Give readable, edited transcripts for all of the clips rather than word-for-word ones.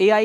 AI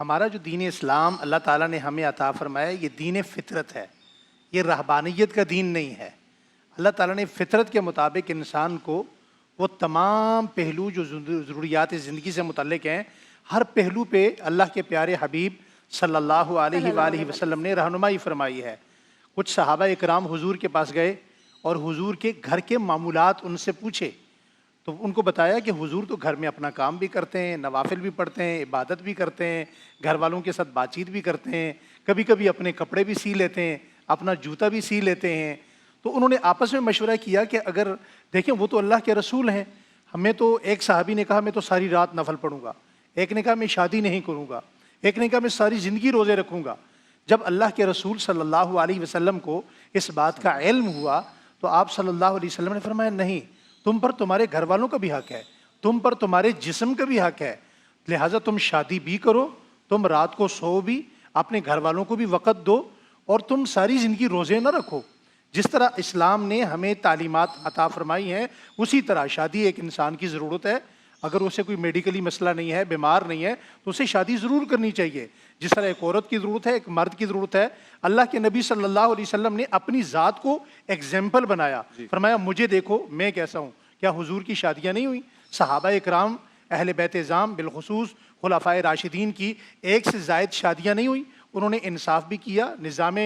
ہمارا جو دین اسلام اللہ تعالیٰ نے ہمیں عطا فرمایا یہ دین فطرت ہے، یہ رہبانیت کا دین نہیں ہے۔ اللہ تعالیٰ نے فطرت کے مطابق انسان کو وہ تمام پہلو جو ضروریات زندگی سے متعلق ہیں، ہر پہلو پہ اللہ کے پیارے حبیب صلی اللہ علیہ وآلہ وسلم نے رہنمائی فرمائی ہے۔ کچھ صحابہ اکرام حضور کے پاس گئے اور حضور کے گھر کے معمولات ان سے پوچھے، تو ان کو بتایا کہ حضور تو گھر میں اپنا کام بھی کرتے ہیں، نوافل بھی پڑھتے ہیں، عبادت بھی کرتے ہیں، گھر والوں کے ساتھ بات چیت بھی کرتے ہیں، کبھی کبھی اپنے کپڑے بھی سی لیتے ہیں، اپنا جوتا بھی سی لیتے ہیں۔ تو انہوں نے آپس میں مشورہ کیا کہ اگر دیکھیں وہ تو اللہ کے رسول ہیں، ہمیں تو ایک صحابی نے کہا میں تو ساری رات نفل پڑھوں گا، ایک نے کہا میں شادی نہیں کروں گا، ایک نے کہا میں ساری زندگی روزے رکھوں گا۔ جب اللہ کے رسول صلی اللہ علیہ وسلم کو اس بات کا علم ہوا تو آپ صلی اللہ علیہ وسلم نے فرمایا نہیں، تم پر تمہارے گھر والوں کا بھی حق ہے، تم پر تمہارے جسم کا بھی حق ہے، لہٰذا تم شادی بھی کرو، تم رات کو سو بھی، اپنے گھر والوں کو بھی وقت دو، اور تم ساری زندگی روزے نہ رکھو۔ جس طرح اسلام نے ہمیں تعلیمات عطا فرمائی ہیں اسی طرح شادی ایک انسان کی ضرورت ہے۔ اگر اسے کوئی میڈیکلی مسئلہ نہیں ہے، بیمار نہیں ہے، تو اسے شادی ضرور کرنی چاہیے، جس طرح ایک عورت کی ضرورت ہے، ایک مرد کی ضرورت ہے۔ اللہ کے نبی صلی اللہ علیہ وسلم نے اپنی ذات کو ایگزامپل بنایا، فرمایا مجھے دیکھو میں کیسا ہوں۔ کیا حضور کی شادیاں نہیں ہوئیں؟ صحابہ اکرام اہل بیت اعظام بالخصوص خلفائے راشدین کی ایک سے زائد شادیاں نہیں ہوئیں؟ انہوں نے انصاف بھی کیا، نظام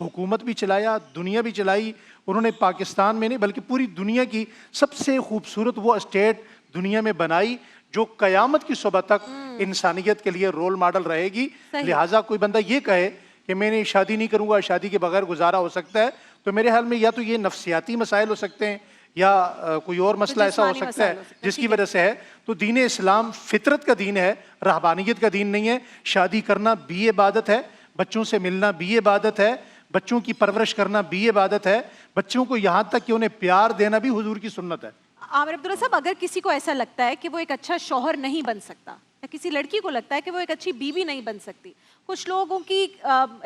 حکومت بھی چلایا، دنیا بھی چلائی۔ انہوں نے پاکستان میں نہیں بلکہ پوری دنیا کی سب سے خوبصورت وہ اسٹیٹ دنیا میں بنائی جو قیامت کی صبح تک انسانیت کے لیے رول ماڈل رہے گی۔ لہٰذا کوئی بندہ یہ کہے کہ میں نے شادی نہیں کروں گا، شادی کے بغیر گزارا ہو سکتا ہے، تو میرے حال میں یا تو یہ نفسیاتی مسائل ہو سکتے ہیں یا کوئی اور مسئلہ ایسا ہو سکتا ہے جس کی وجہ سے ہے۔ تو دین اسلام فطرت کا دین ہے، رہبانیت کا دین نہیں ہے۔ شادی کرنا بھی عبادت ہے، بچوں سے ملنا بھی عبادت ہے، بچوں کی پرورش کرنا بھی عبادت ہے، بچوں کو یہاں تک کہ انہیں پیار دینا بھی حضور کی سنت ہے۔ عامر عبداللہ صاحب، اگر کسی کو ایسا لگتا ہے کہ وہ ایک اچھا شوہر نہیں بن سکتا، یا کسی لڑکی کو لگتا ہے کہ وہ ایک اچھی بیوی نہیں بن سکتی، کچھ لوگوں کی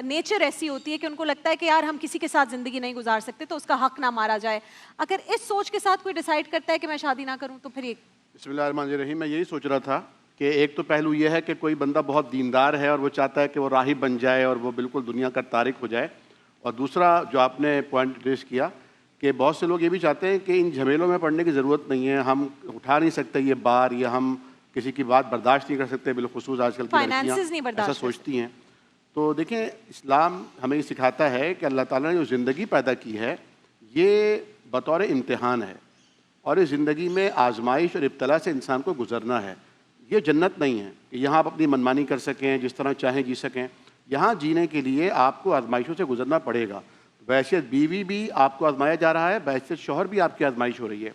نیچر ایسی ہوتی ہے کہ ان کو لگتا ہے کہ یار ہم کسی کے ساتھ زندگی نہیں گزار سکتے تو اس کا حق نہ مارا جائے، اگر اس سوچ کے ساتھ کوئی ڈیسائیڈ کرتا ہے کہ میں شادی نہ کروں تو پھر یہ بسم اللہ الرحمن الرحیم، میں یہی سوچ رہا تھا کہ ایک تو پہلو یہ ہے کہ کوئی بندہ بہت دیندار ہے اور وہ چاہتا ہے کہ وہ راہب بن جائے اور وہ بالکل دنیا کا تارک ہو جائے، اور دوسرا جو آپ نے پوائنٹ ریز کیا کہ بہت سے لوگ یہ بھی چاہتے ہیں کہ ان جھمیلوں میں پڑنے کی ضرورت نہیں ہے، ہم اٹھا نہیں سکتے یہ بار، یا ہم کسی کی بات برداشت نہیں کر سکتے، بالخصوص آج کل کی لڑکیاں ایسا سوچتی ہیں۔ تو دیکھیں اسلام ہمیں یہ سکھاتا ہے کہ اللہ تعالیٰ نے جو زندگی پیدا کی ہے یہ بطور امتحان ہے، اور اس زندگی میں آزمائش اور ابتلا سے انسان کو گزرنا ہے۔ یہ جنت نہیں ہے کہ یہاں آپ اپنی منمانی کر سکیں، جس طرح چاہیں جی سکیں۔ یہاں جینے کے لیے آپ کو آزمائشوں سے گزرنا پڑے گا۔ بحیثیت بیوی بھی آپ کو آزمایا جا رہا ہے، بحیثیت شوہر بھی آپ کی آزمائش ہو رہی ہے۔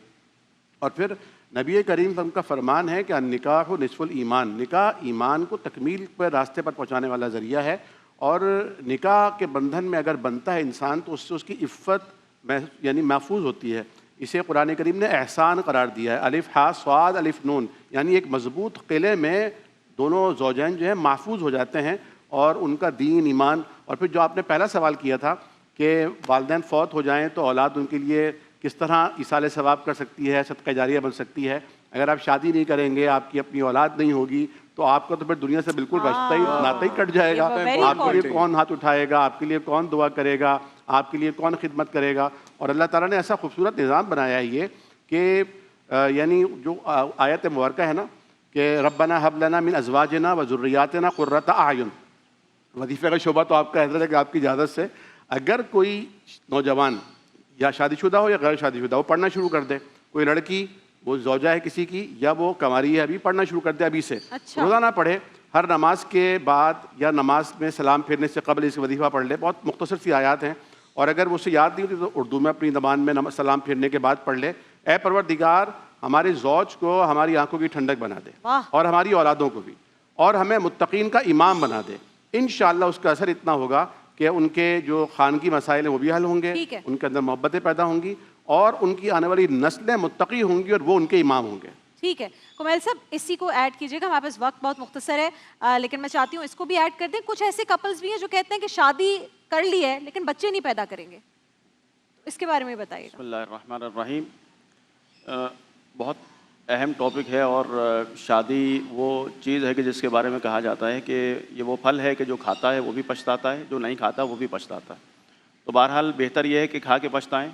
اور پھر نبی کریم صلی کا فرمان ہے کہ النکاح نصف الایمان، نکاح ایمان کو تکمیل پر راستے پر پہنچانے والا ذریعہ ہے، اور نکاح کے بندھن میں اگر بنتا ہے انسان تو اس سے اس کی عفت یعنی محفوظ ہوتی ہے۔ اسے قرآن کریم نے احسان قرار دیا ہے، الف ہا صاد الف نون، یعنی ایک مضبوط قلعے میں دونوں زوجین جو ہیں محفوظ ہو جاتے ہیں، اور ان کا دین ایمان۔ اور پھر جو آپ نے پہلا سوال کیا تھا کہ والدین فوت ہو جائیں تو اولاد ان کے لیے کس طرح ایصال ثواب کر سکتی ہے، صدقہ جاریہ بن سکتی ہے۔ اگر آپ شادی نہیں کریں گے، آپ کی اپنی اولاد نہیں ہوگی، تو آپ کا تو پھر دنیا سے بالکل رشتہ ہی ناطہ ہی کٹ جائے گا۔ آپ کے لیے کون ہاتھ اٹھائے گا، آپ کے لیے کون دعا کرے گا، آپ کے لیے کون خدمت کرے گا؟ اور اللہ تعالیٰ نے ایسا خوبصورت نظام بنایا ہے یہ کہ یعنی جو آیت مبارکہ ہے نا کہ ربنا ہب لنا من ازواجنا و ذریاتنا قرۃ اعین، وظیفے کا شعبہ تو آپ کا حضرت ہے کہ آپ کی اجازت سے اگر کوئی نوجوان یا شادی شدہ ہو یا غیر شادی شدہ وہ پڑھنا شروع کر دے، کوئی لڑکی وہ زوجہ ہے کسی کی یا وہ کنواری ہے ابھی، پڑھنا شروع کر دے ابھی سے، روزانہ پڑھے، ہر نماز کے بعد یا نماز میں سلام پھیرنے سے قبل اس وظیفہ پڑھ لے، بہت مختصر سی آیات ہیں، اور اگر وہ اسے یاد نہیں ہوتی تو اردو میں اپنی زبان میں سلام پھیرنے کے بعد پڑھ لے۔ اے پروردگار ہمارے زوج کو ہماری آنکھوں کی ٹھنڈک بنا دے اور ہماری اولادوں کو بھی، اور ہمیں متقین کا امام بنا دے۔ انشاءاللہ اس کا اثر اتنا ہوگا کہ ان کے جو خانگی مسائل ہیں وہ بھی حل ہوں گے، ان کے اندر محبتیں پیدا ہوں گی، اور ان کی آنے والی نسلیں متقی ہوں گی اور وہ ان کے امام ہوں گے۔ ٹھیک ہے کمیل صاحب، اسی کو ایڈ کیجیے گا، ہمارے پاس وقت بہت مختصر ہے، لیکن میں چاہتی ہوں اس کو بھی ایڈ کر دیں۔ کچھ ایسے کپلز بھی ہیں جو کہتے ہیں کہ شادی کر لی ہے لیکن بچے نہیں پیدا کریں گے، اس کے بارے میں بتائیے گا۔ بسم اللہ الرحمن الرحیم۔ بہت اہم ٹاپک ہے، اور شادی وہ چیز ہے کہ جس کے بارے میں کہا جاتا ہے کہ یہ وہ پھل ہے کہ جو کھاتا ہے وہ بھی پچھتاتا ہے، جو نہیں کھاتا وہ بھی پچھتاتا ہے۔ تو بہرحال بہتر یہ ہے کہ کھا کے پچھتائیں،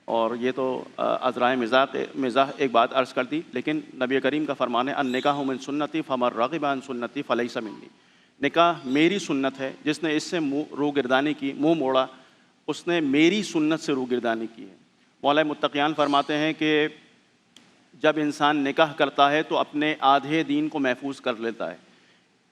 اور یہ تو عذرائے مزاح ایک بات عرض کر دی، لیکن نبی کریم کا فرمان ہے النکاح من سنتی فمن رغب عن سنتی فلیس منی۔ نکاح میری سنت ہے، جس نے اس سے روگردانی کی، منہ موڑا، اس نے میری سنت سے روگردانی کی ہے۔ مولا متقیان فرماتے ہیں کہ جب انسان نکاح کرتا ہے تو اپنے آدھے دین کو محفوظ کر لیتا ہے،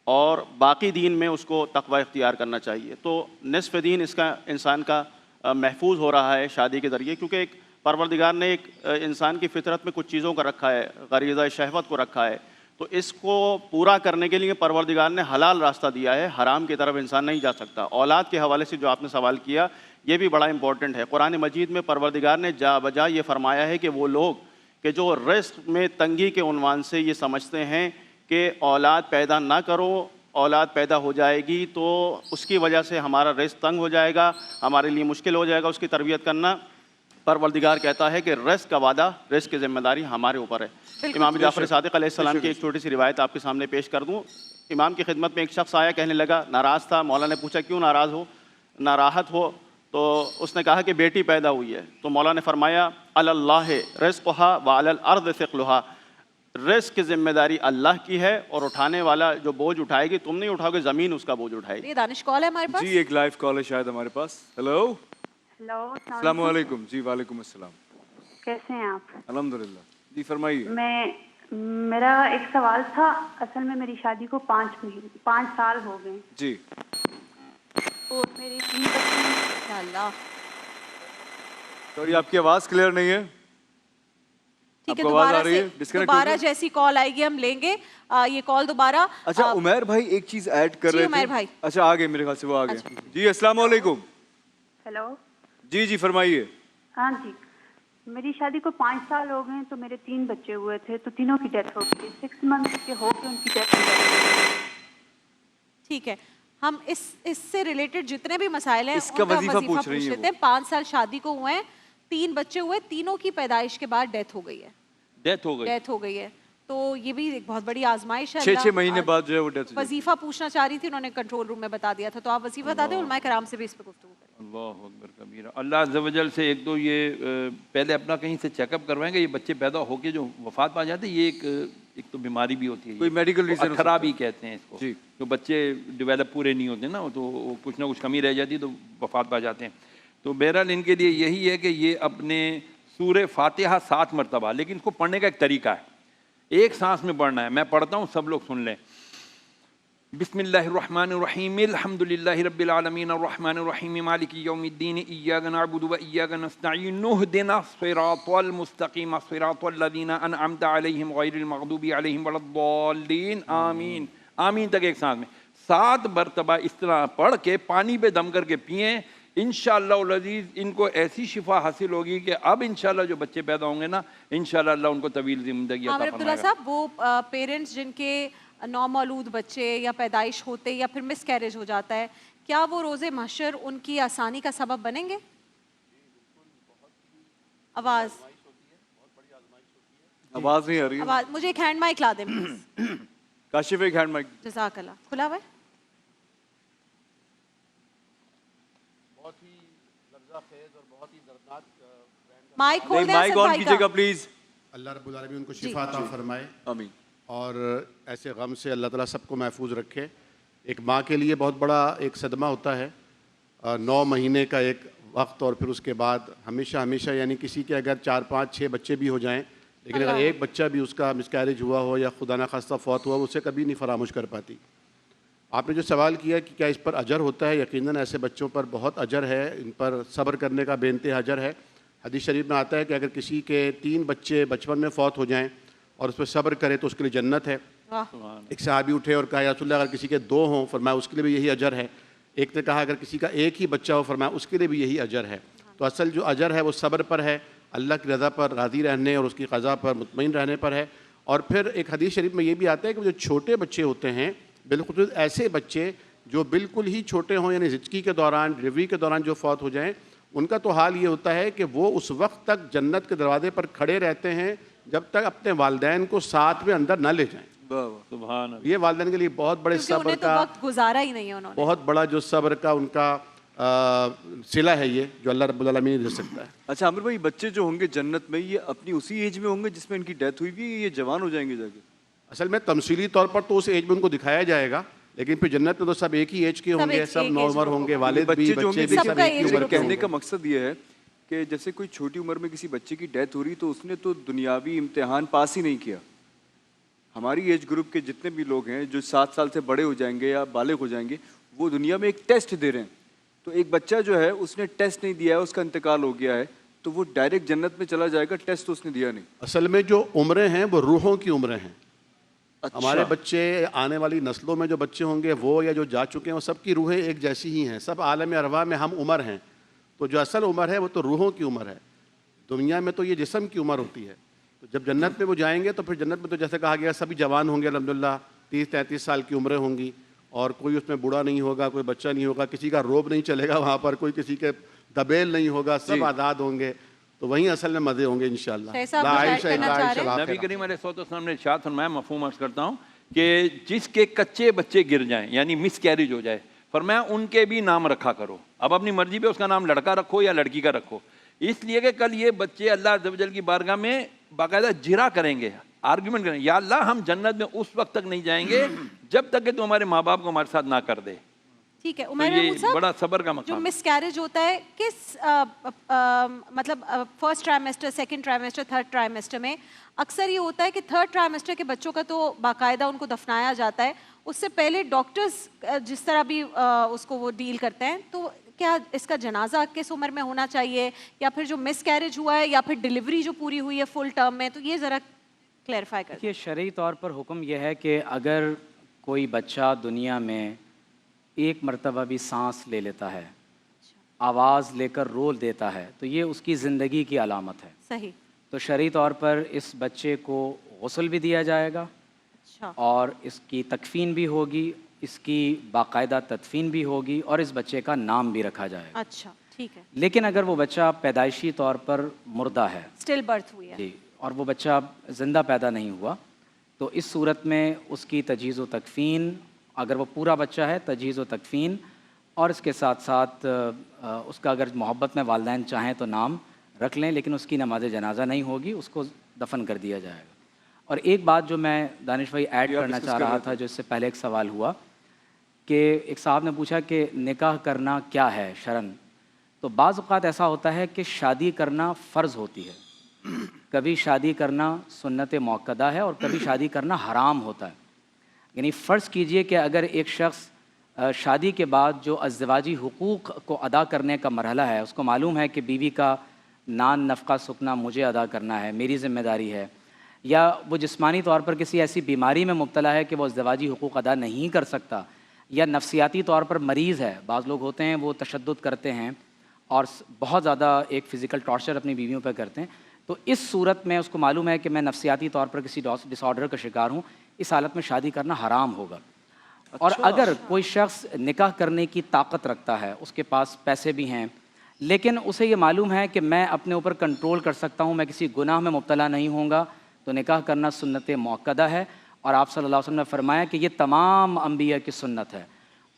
اور باقی دین میں اس کو تقوی اختیار کرنا چاہیے۔ تو نصف دین اس کا انسان کا محفوظ ہو رہا ہے شادی کے ذریعے، کیونکہ ایک پروردگار نے ایک انسان کی فطرت میں کچھ چیزوں کا رکھا ہے، غریزہ شہوت کو رکھا ہے، تو اس کو پورا کرنے کے لیے پروردگار نے حلال راستہ دیا ہے، حرام کی طرف انسان نہیں جا سکتا۔ اولاد کے حوالے سے جو آپ نے سوال کیا، یہ بھی بڑا امپورٹنٹ ہے۔ قرآن مجید میں پروردگار نے جا بجا یہ فرمایا ہے کہ وہ لوگ کہ جو رزق میں تنگی کے عنوان سے یہ سمجھتے ہیں کہ اولاد پیدا نہ کرو، اولاد پیدا ہو جائے گی تو اس کی وجہ سے ہمارا رزق تنگ ہو جائے گا، ہمارے لیے مشکل ہو جائے گا اس کی تربیت کرنا، پروردگار کہتا ہے کہ رزق کا وعدہ، رزق کی ذمہ داری ہمارے اوپر ہے۔ امام جعفر صادق علیہ السلام کی ایک چھوٹی سی روایت آپ کے سامنے پیش کر دوں۔ امام کی خدمت میں ایک شخص آیا، کہنے لگا، ناراض تھا۔ مولا نے پوچھا کیوں ناراض ہو، ناراحت ہو؟ تو اس نے کہا کہ بیٹی پیدا ہوئی ہے۔ تو مولا نے فرمایا اللہ رزقھا وعلی الارض ثقلھا، رزق کی ذمہ داری اللہ کی ہے، اور اٹھانے والا جو بوجھ اٹھائے گی تم نہیں اٹھاؤ گے، زمین اس کا بوجھ اٹھائے گی۔ یہ دانش کال ہے ہمارے پاس۔ جی ایک لائیو کال ہے شاید ہمارے پاس۔ ہیلو، ہیلو، السلام علیکم۔ جی وعلیکم السلام، کیسے ہیں آپ؟ الحمدللہ۔ جی فرمائیے۔ میرا ایک سوال تھا، اصل میں میری شادی کو 5 سال ہو گئے، جی تو میری 3 بچے یا اللہ، سوری آپ کی آواز کلیئر نہیں ہے۔ ٹھیک ہے، آپ کو آواز دوبارہ آ رہی ہے؟ سے ڈسکنیکٹ دوبارہ ہو گئی؟ جیسی کال آئے گی ہم لیں گے یہ کال دوبارہ۔ اچھا عمیر بھائی ایک چیز ایڈ کر جی، رہے عمیر تھے۔ بھائی۔ اچھا آ گئے، میرے خیال سے وہ آ گئے۔ جی السلام علیکم۔ ہیلو، جی جی فرمائیے۔ ہاں جی، میری شادی کو 5 سال ہو گئے، تو میرے 3 بچے ہوئے تھے، تو تینوں کی ڈیتھ ہو گئی، 6 منتھ کے ہو کے ان کی ڈیتھ ہو گئی۔ ٹھیک ہے، ہم اس سے ریلیٹڈ جتنے بھی مسائل ہیں اس کا ان کا وظیفہ وظیفہ پوچھ رہی پوچھ ہیں لیتے ہیں۔ 5 سال شادی کو ہوئے ہیں، 3 بچے ہوئے، تینوں کی پیدائش کے بعد ڈیتھ ہو گئی ہے۔ ڈیتھ ہو گئی ہے، تو یہ بھی ایک بہت بڑی آزمائش ہے۔ 6 مہینے بعد جو ہے وہ ڈیتھ ہو گئی۔ وظیفہ پوچھنا چاہ رہی تھی، انہوں نے کنٹرول روم میں بتا دیا تھا، تو آپ وظیفہ بتا دیں، علماء کرام سے بھی اس پہ گفتگو کریں۔ اللہ اکبر کبیرہ۔ اللہ عز و جل سے ایک تو یہ پہلے اپنا کہیں سے چیک اپ کروائیں گے، یہ بچے پیدا ہو کے جو وفات پا جاتے ہیں، یہ ایک تو بیماری بھی ہوتی ہے، کوئی میڈیکل ریزن خرابی کہتے ہیں اس کو، جی۔ جو بچے ڈیولپ پورے نہیں ہوتے نا، تو کچھ نہ کچھ کمی رہ جاتی ہے تو وفات پا جاتے ہیں۔ تو بہرحال ان کے لیے یہی ہے کہ یہ اپنے سورہ فاتحہ 7 مرتبہ، لیکن اس کو پڑھنے کا ایک طریقہ ہے، ایک سانس میں پڑھنا ہے۔ میں پڑھتا ہوں، سب لوگ سن لیں۔ بسم اللہ الرحمن الرحیم، الحمد للہ رب العالمین الرحمن الرحیم مالک یوم الدین، ایاک نعبد و ایاک نستعین، اہدنا الصراط المستقیم صراط الذین انعمت علیہم غیر المغضوب علیہم ولا الضالین، آمین۔ آمین تک ایک سانس میں 7 مرتبہ اس طرح پڑھ کے پانی پہ دم کر کے پئیں، انشاءاللہ العزیز ان کو ایسی شفا حاصل ہوگی کہ اب انشاءاللہ جو بچے پیدا ہوں گے نا، انشاءاللہ اللہ ان کو طویل زندگی عطا عامر فرمائے عبداللہ گا۔ صاحب، وہ پیرنٹس جن کے نومولود بچے یا پیدائش ہوتے یا پھر مس کیریج ہو جاتا ہے، کیا وہ روز محشر ان کی آسانی کا سبب بنیں گے؟ آواز نہیں آ رہی ہے۔ آواز مجھے ایک ہینڈ مائک لا دیں پلیز۔ کاشف ایک ہینڈ مائک۔ جزاک اللہ، کھلا ہوا ہے؟ مائک کھول دیں مائک اسد آن بھائی کیجیے گا کا۔ پلیز۔ اللہ رب العالمین ان کو شفا عطا فرمائے، آمین۔ اور ایسے غم سے اللہ تعالیٰ سب کو محفوظ رکھے۔ ایک ماں کے لیے بہت بڑا ایک صدمہ ہوتا ہے، 9 مہینے کا ایک وقت، اور پھر اس کے بعد ہمیشہ یعنی کسی کے اگر 4 5 6 بچے بھی ہو جائیں، لیکن اگر ایک بچہ بھی اس کا مس کیریج ہوا ہو یا خدا نخواستہ فوت ہوا، اسے کبھی نہیں فراموش کر پاتی۔ آپ نے جو سوال کیا کہ کیا اس پر اجر ہوتا ہے، یقیناً ایسے بچوں پر بہت اجر ہے، ان پر صبر کرنے کا بے انتہا اجر ہے۔ حدیث شریف میں آتا ہے کہ اگر کسی کے 3 بچے بچپن میں فوت ہو جائیں اور اس پہ صبر کرے تو اس کے لیے جنت ہے۔ ایک صحابی اٹھے اور کہا یا رسول اللہ اگر کسی کے 2 ہوں، فرمایا اس کے لیے بھی یہی اجر ہے۔ ایک نے کہا اگر کسی کا 1 ہی بچہ ہو، فرمایا اس کے لیے بھی یہی اجر ہے۔ تو اصل جو اجر ہے وہ صبر پر ہے، اللہ کی رضا پر راضی رہنے اور اس کی قضا پر مطمئن رہنے پر ہے۔ اور پھر ایک حدیث شریف میں یہ بھی آتا ہے کہ جو چھوٹے بچے ہوتے ہیں، بالخصوص ایسے بچے جو بالکل ہی چھوٹے ہوں، یعنی زچگی کے دوران، ڈلیوری کے دوران جو فوت ہو جائیں، ان کا تو حال یہ ہوتا ہے کہ وہ اس وقت تک جنت کے دروازے پر کھڑے رہتے ہیں جب تک اپنے والدین کو ساتھ میں اندر نہ لے جائیں. سبحان اللہ. یہ والدین کے لیے بہت بڑے کیونکہ صبر انہیں تو کا وقت گزارا ہی نہیں ہے انہوں نے. بہت بڑا جو صبر کا ان کا صلہ ہے یہ جو اللہ رب العالمین دے سکتا ہے. اچھا عامر بھائی، بچے جو ہوں گے جنت میں یہ اپنی اسی ایج میں ہوں گے جس میں ان کی ڈیتھ ہوئی بھی، یہ جوان ہو جائیں گے جا کے؟ اصل میں تمثیلی طور پر تو اس ایج میں ان کو دکھایا جائے گا، لیکن پھر جنت میں تو سب ایک ہی ایج کے ہوں گے، سب نارمل ہوں گے، والد بھی بچے جو ہوں بچے گے، بھی سب ایک ہی عمر کے ہوں کہنے گے. کا مقصد یہ ہے کہ جیسے کوئی چھوٹی عمر میں کسی بچے کی ڈیتھ ہو رہی تو اس نے تو دنیاوی امتحان پاس ہی نہیں کیا. ہماری ایج گروپ کے جتنے بھی لوگ ہیں جو 7 سال سے بڑے ہو جائیں گے یا بالغ ہو جائیں گے، وہ دنیا میں ایک ٹیسٹ دے رہے ہیں. تو ایک بچہ جو ہے اس نے ٹیسٹ نہیں دیا ہے، اس کا انتقال ہو گیا ہے، تو وہ ڈائریکٹ جنت میں چلا جائے گا، ٹیسٹ تو اس نے دیا نہیں. اصل میں جو عمریں ہیں وہ روحوں کی عمریں ہیں. اچھا. ہمارے بچے آنے والی نسلوں میں جو بچے ہوں گے وہ یا جو جا چکے ہیں وہ سب کی روحیں ایک جیسی ہی ہیں. سب عالم ارواح میں ہم عمر ہیں. تو جو اصل عمر ہے وہ تو روحوں کی عمر ہے. دنیا میں تو یہ جسم کی عمر ہوتی ہے. تو جب جنت میں وہ جائیں گے تو پھر جنت میں تو جیسے کہا گیا سبھی جوان ہوں گے الحمدللہ، 30-33 سال کی عمریں ہوں گی، اور کوئی اس میں بوڑھا نہیں ہوگا، کوئی بچہ نہیں ہوگا، کسی کا روب نہیں چلے گا وہاں پر، کوئی کسی کے دبیل نہیں ہوگا، سب آزاد ہوں گے. تو وہیں اصل میں مزے ہوں گے انشاءاللہ. صاحب کچھ ایڈ کرنا چاہ رہے ہیں؟ نبی کریم علیہ الصلوۃ والسلام نے ارشاد فرمایا، مفہوم عرض کرتا ہوں، کہ جس کے کچے بچے گر جائیں یعنی مس کیریج ہو جائے، فرمایا ان کے بھی نام رکھا کرو. اب اپنی مرضی پہ اس کا نام لڑکا رکھو یا لڑکی کا رکھو، اس لیے کہ کل یہ بچے اللہ عز و جل کی بارگاہ میں باقاعدہ جرا کریں گے، آرگیومنٹ کریں گے، یا اللہ ہم جنت میں اس وقت تک نہیں جائیں گے جب تک کہ تو ہمارے ماں باپ کو ہمارے ساتھ نہ کر دے. ٹھیک ہے. تو عمیر یہ محمود صاحب، بڑا صبر کا جو مقام ہے. مس کیریج ہوتا ہے کس مطلب فرسٹ ٹرائمیسٹر، سیکنڈ ٹرائمیسٹر، تھرڈ ٹرائمیسٹر میں اکثر یہ ہوتا ہے کہ تھرڈ ٹرائمیسٹر کے بچوں کا تو باقاعدہ ان کو دفنایا جاتا ہے، اس سے پہلے ڈاکٹرز جس طرح بھی اس کو وہ ڈیل کرتے ہیں، تو کیا اس کا جنازہ کس عمر میں ہونا چاہیے، یا پھر جو مس کیریج ہوا ہے یا پھر ڈیلیوری جو پوری ہوئی ہے فل ٹرم میں، تو یہ ذرا کلیئرفائی کر دیں. یہ شرعی طور پر حکم یہ ہے کہ اگر کوئی بچہ دنیا میں ایک مرتبہ بھی سانس لے لیتا ہے، آواز لے کر رول دیتا ہے، تو یہ اس کی زندگی کی علامت ہے. صحیح. تو شرعی طور پر اس بچے کو غسل بھی دیا جائے گا، اچھا. اور اس کی تکفین بھی ہوگی، اس کی باقاعدہ تدفین بھی ہوگی، اور اس بچے کا نام بھی رکھا جائے گا. اچھا ٹھیک ہے. لیکن اگر وہ بچہ پیدائشی طور پر مردہ ہے، اسٹل برتھ ہوئی ہے، جی، اور وہ بچہ زندہ پیدا نہیں ہوا، تو اس صورت میں اس کی تجہیز و تکفین، اگر وہ پورا بچہ ہے تجہیز و تکفین، اور اس کے ساتھ ساتھ اس کا اگر محبت میں والدین چاہیں تو نام رکھ لیں، لیکن اس کی نماز جنازہ نہیں ہوگی، اس کو دفن کر دیا جائے گا. اور ایک بات جو میں دانش بھائی ایڈ کرنا چاہ رہا تھا، جو اس سے پہلے ایک سوال ہوا کہ ایک صاحب نے پوچھا کہ نکاح کرنا کیا ہے شرعاً. تو بعض اوقات ایسا ہوتا ہے کہ شادی کرنا فرض ہوتی ہے، کبھی شادی کرنا سنت موقدہ ہے، اور کبھی شادی کرنا حرام ہوتا ہے. یعنی فرض کیجئے کہ اگر ایک شخص شادی کے بعد جو ازدواجی حقوق کو ادا کرنے کا مرحلہ ہے، اس کو معلوم ہے کہ بیوی کا نان نفقہ سکنا مجھے ادا کرنا ہے، میری ذمہ داری ہے، یا وہ جسمانی طور پر کسی ایسی بیماری میں مبتلا ہے کہ وہ ازدواجی حقوق ادا نہیں کر سکتا، یا نفسیاتی طور پر مریض ہے. بعض لوگ ہوتے ہیں وہ تشدد کرتے ہیں اور بہت زیادہ ایک فزیکل ٹارچر اپنی بیویوں پہ کرتے ہیں. تو اس صورت میں اس کو معلوم ہے کہ میں نفسیاتی طور پر کسی ڈس آرڈر کا شکار ہوں، اس حالت میں شادی کرنا حرام ہوگا. اور اگر کوئی شخص نکاح کرنے کی طاقت رکھتا ہے، اس کے پاس پیسے بھی ہیں، لیکن اسے یہ معلوم ہے کہ میں اپنے اوپر کنٹرول کر سکتا ہوں، میں کسی گناہ میں مبتلا نہیں ہوں گا، تو نکاح کرنا سنت موقدہ ہے. اور آپ صلی اللہ علیہ وسلم نے فرمایا کہ یہ تمام انبیاء کی سنت ہے.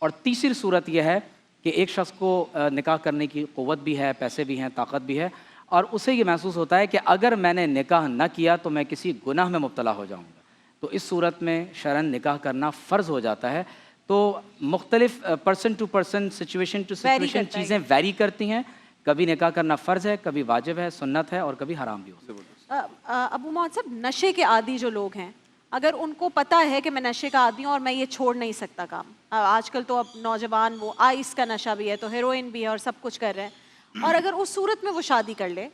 اور تیسری صورت یہ ہے کہ ایک شخص کو نکاح کرنے کی قوت بھی ہے، پیسے بھی ہیں، طاقت بھی ہے، اور اسے یہ محسوس ہوتا ہے کہ اگر میں نے نکاح نہ کیا تو میں کسی گناہ میں مبتلا ہو جاؤں گا، تو اس صورت میں شرعاً نکاح کرنا فرض ہو جاتا ہے. تو مختلف person to person, situation to situation چیزیں ویری کرتی ہیں. کبھی نکاح کرنا فرض ہے، کبھی واجب ہے، سنت ہے، اور کبھی حرام بھی ہو. ابو محمد صاحب، نشے کے عادی جو لوگ ہیں، اگر ان کو پتہ ہے کہ میں نشے کا عادی ہوں اور میں یہ چھوڑ نہیں سکتا کام، آج کل تو اب نوجوان وہ آئس کا نشہ بھی ہے، تو ہیروئن بھی ہے، اور سب کچھ کر رہے ہیں، اور اگر اس صورت میں وہ شادی کر لے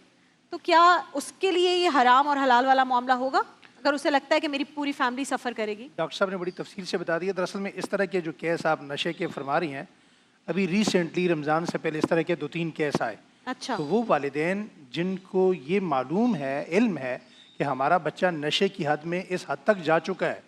تو کیا اس کے لیے یہ حرام اور حلال والا معاملہ ہوگا، اگر اسے لگتا ہے کہ میری پوری فیملی سفر کرے گی؟ ڈاکٹر صاحب نے بڑی تفصیل سے بتا دیا. دراصل میں اس طرح کے جو کیس آپ نشے کے فرما رہی ہیں، ابھی ریسنٹلی رمضان سے پہلے اس طرح کے 2-3 کیس آئے. اچھا. تو وہ والدین جن کو یہ معلوم ہے، علم ہے کہ ہمارا بچہ نشے کی حد میں اس حد تک جا چکا ہے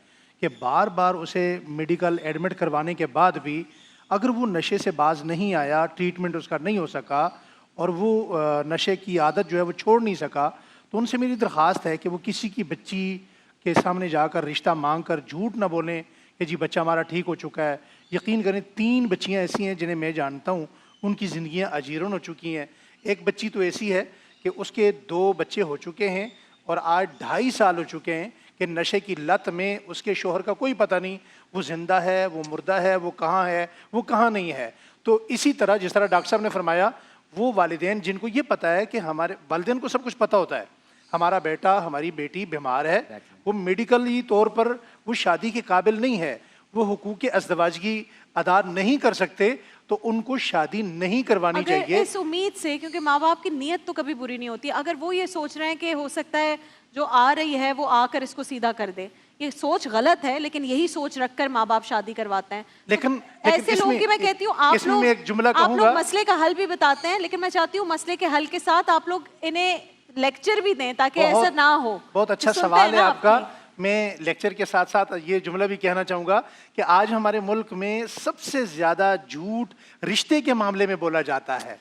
کہ بار بار اسے میڈیکل ایڈمٹ کروانے کے بعد بھی اگر وہ نشے سے باز نہیں آیا، ٹریٹمنٹ اس کا نہیں ہو سکا، اور وہ نشے کی عادت جو ہے وہ چھوڑ نہیں سکا، تو ان سے میری درخواست ہے کہ وہ کسی کی بچی کے سامنے جا کر رشتہ مانگ کر جھوٹ نہ بولیں کہ جی بچہ ہمارا ٹھیک ہو چکا ہے. یقین کریں 3 بچیاں ایسی ہیں جنہیں میں جانتا ہوں, ان کی زندگیاں اجیرن ہو چکی ہیں. ایک بچی تو ایسی ہے کہ اس کے 2 بچے ہو چکے ہیں اور آج 2.5 سال ہو چکے ہیں کہ نشے کی لت میں اس کے شوہر کا کوئی پتہ نہیں, وہ زندہ ہے, وہ مردہ ہے, وہ کہاں ہے, وہ کہاں نہیں ہے. تو اسی طرح جس طرح ڈاکٹر صاحب نے فرمایا, وہ والدین جن کو یہ پتہ ہے کہ ہمارے والدین کو سب کچھ پتہ ہوتا ہے, ہمارا بیٹا ہماری بیٹی بیمار ہے, وہ میڈیکلی طور پر وہ شادی کے قابل نہیں ہے, وہ حقوق ازدواجگی ادا نہیں کر سکتے, تو ان کو شادی نہیں کروانی اگر چاہیے. اس امید سے, کیونکہ ماں باپ کی نیت تو کبھی بری نہیں ہوتی, اگر وہ یہ سوچ رہے ہیں کہ ہو سکتا ہے جو آ رہی ہے وہ آ کر اس کو سیدھا کر دے, یہ سوچ غلط ہے, لیکن یہی سوچ رکھ کر ماں باپ شادی کرواتے ہیں. لیکن ایسے لوگوں کی میں کہتی ہوں آپ لوگ مسئلے کا حل بھی بتاتے ہیں, لیکن میں چاہتی ہوں مسئلے کے حل کے ساتھ آپ لوگ انہیں لیکچر بھی دیں تاکہ ایسا نہ ہو. بہت اچھا سوال ہے آپ کا. میں لیکچر کے ساتھ ساتھ یہ جملہ بھی کہنا چاہوں گا کہ آج ہمارے ملک میں سب سے زیادہ جھوٹ رشتے کے معاملے میں بولا جاتا ہے.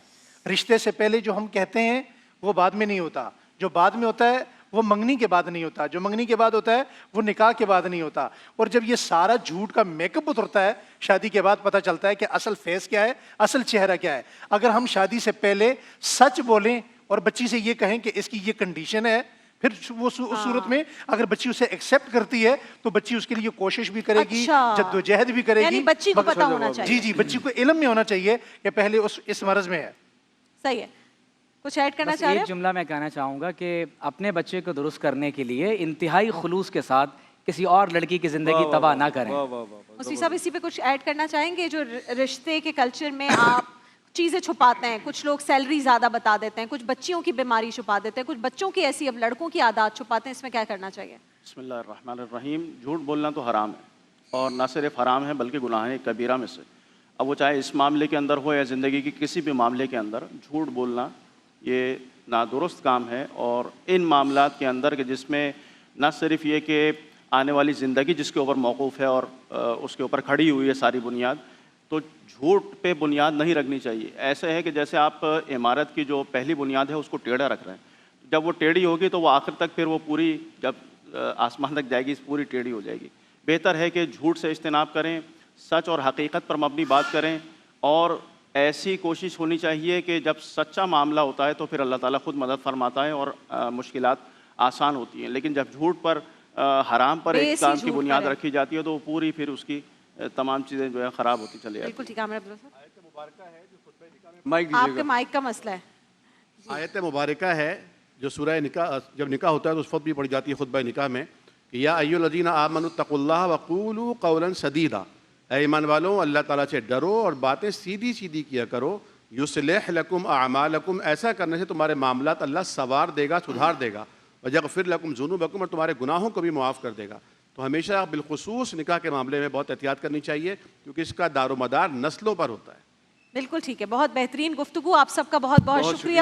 رشتے سے پہلے جو ہم کہتے ہیں وہ بعد میں نہیں ہوتا, جو بعد میں ہوتا ہے وہ منگنی کے بعد نہیں ہوتا, جو منگنی کے بعد ہوتا ہے وہ نکاح کے بعد نہیں ہوتا. اور جب یہ سارا جھوٹ کا میک اپ اترتا ہے شادی کے بعد پتہ چلتا ہے کہ اصل فیس کیا ہے, اصل چہرہ کیا ہے. اگر ہم شادی سے پہلے سچ بولیں اور بچی سے یہ کہیں کہ اس کی یہ کنڈیشن ہے, پھر وہ اس صورت میں اگر بچی اسے ایکسیپٹ کرتی ہے تو بچی اس کے لیے کوشش بھی کرے گی, جدوجہد بھی کرے گی. یعنی بچی کو پتہ ہونا چاہیے. جی بچی کو علم میں ہونا چاہیے کہ پہلے اس مرض میں ہے. صحیح ہے. کچھ ایڈ کرنا چاہ رہے ہیں؟ ایک جملہ میں کہنا چاہوں گا کہ اپنے بچے کو درست کرنے کے لیے انتہائی خلوص کے ساتھ کسی اور لڑکی کی زندگی تباہ نہ کریں. مصطفی صاحب اسی پہ کچھ ایڈ کرنا چاہیں گے؟ جو رشتے کے کلچر میں آپ چیزیں چھپاتے ہیں, کچھ لوگ سیلری زیادہ بتا دیتے ہیں, کچھ بچیوں کی بیماری چھپا دیتے ہیں, کچھ بچوں کی ایسی اب لڑکوں کی عادات چھپاتے ہیں, اس میں کیا کرنا چاہیے؟ بسم اللہ الرحمن الرحیم. جھوٹ بولنا تو حرام ہے, اور نہ صرف حرام ہے بلکہ گناہ کبیرہ میں سے. اب وہ چاہے اس معاملے کے اندر ہو یا زندگی کی کسی بھی معاملے کے اندر, جھوٹ بولنا یہ نادرست کام ہے. اور ان معاملات کے اندر کہ جس میں نہ صرف یہ کہ آنے والی زندگی جس کے اوپر موقوف ہے اور اس کے اوپر کھڑی ہوئی ہے ساری بنیاد, تو جھوٹ پہ بنیاد نہیں رکھنی چاہیے. ایسے ہے کہ جیسے آپ عمارت کی جو پہلی بنیاد ہے اس کو ٹیڑھا رکھ رہے ہیں, جب وہ ٹیڑھی ہوگی تو وہ آخر تک پھر وہ پوری جب آسمان تک جائے گی پوری ٹیڑھی ہو جائے گی. بہتر ہے کہ جھوٹ سے اجتناب کریں, سچ اور حقیقت پر مبنی بات کریں, اور ایسی کوشش ہونی چاہیے کہ جب سچا معاملہ ہوتا ہے تو پھر اللہ تعالیٰ خود مدد فرماتا ہے اور مشکلات آسان ہوتی ہیں. لیکن جب جھوٹ پر حرام پر ایک کام کی بنیاد رکھی جاتی ہے تو وہ پوری پھر اس کی تمام چیزیں جو ہے خراب ہوتی چلی جاتی ہیں. بالکل ٹھیک ہے. عامر عبداللہ صاحب مائک آپ کے مائک کا مسئلہ ہے. آیت مبارکہ ہے جو سورہ نکاح, جب نکاح ہوتا ہے تو اس وقت بھی پڑھی جاتی ہے خطبہ نکاح میں کہ یا ایھا الذین آمنوا اتقوا اللہ وقولوا قولا سدیدا, اے ایمان والوں اللہ تعالیٰ سے ڈرو اور باتیں سیدھی سیدھی کیا کرو. یصلح لکم اعمالکم, ایسا کرنے سے تمہارے معاملات اللہ سنوار دے گا, سدھار دے گا. ویغفر لکم ذنوبکم, اور تمہارے گناہوں کو بھی معاف کر دے گا. تو ہمیشہ بالخصوص نکاح کے معاملے میں بہت احتیاط کرنی چاہیے کیونکہ اس کا دار و مدار نسلوں پر ہوتا ہے. بالکل ٹھیک ہے. بہت بہترین گفتگو, آپ سب کا بہت بہت شکریہ.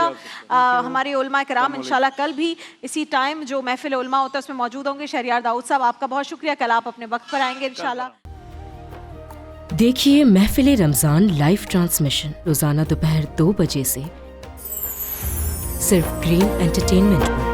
ہمارے علماء کرام انشاءاللہ کل بھی اسی ٹائم جو محفل علماء ہوتا ہے اس میں موجود ہوں گے. شہریار داؤد صاحب آپ کا بہت شکریہ, کل آپ اپنے وقت پر آئیں گے انشاءاللہ. دیکھیے محفل رمضان لائیو ٹرانسمیشن روزانہ دوپہر 2 بجے سے صرف گرین انٹرٹینمنٹ پر.